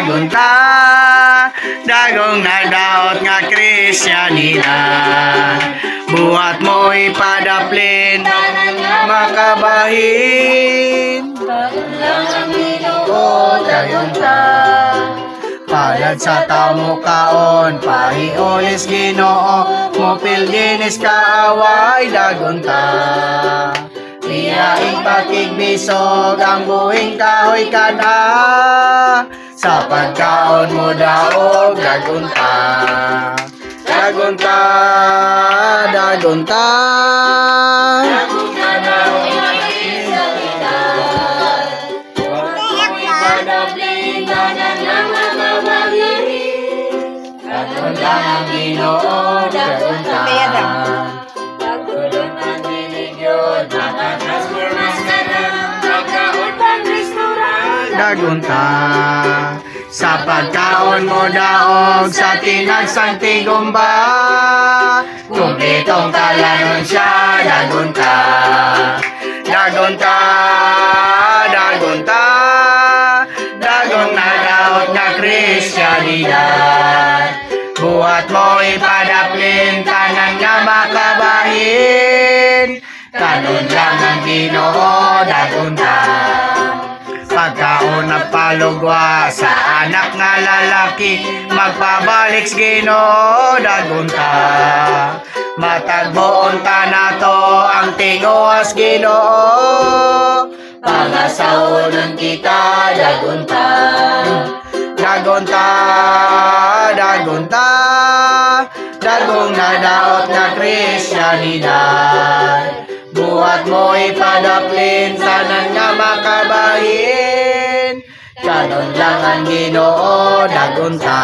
dagunta, dagong nagdaot nga Kristyanidad. Buhat mo ipadaplin, makabahin, lang ang Ginoo dagunta. palad sa tamo kaon, pahiulis Ginoo, mupil dinis kaaway dagunta. Iyaing pakigbisog ang buhing kahoy kana, sa pagkaon mo daog dagunta. Dagunta, dagunta, dagon lang ang Ginoo dagunta. Pagtulong ang religyon, dagunta. Sa pagkaon mo daog sa tinagsang tigumba, kumpletong kalanon siya dagunta. Dagunta, dagunta, dagong nadaot na Kristyanidad. Buhat mo ipadaplin, tanan nga makabahin, kanon lang ang Ginoo dagunta. Pagkaon na palugwa sa anak nga lalaki, magpabalik sa Ginoo dagunta. Matagboon ta nato ang tinguas Ginoo, pangasawon kita dagunta. Dagunta, dagunta, dagong nadaot na Kristyanidad. Buhat mo ipadaplin, tanan nga makabahin, kanon lang ang Ginoo dagunta.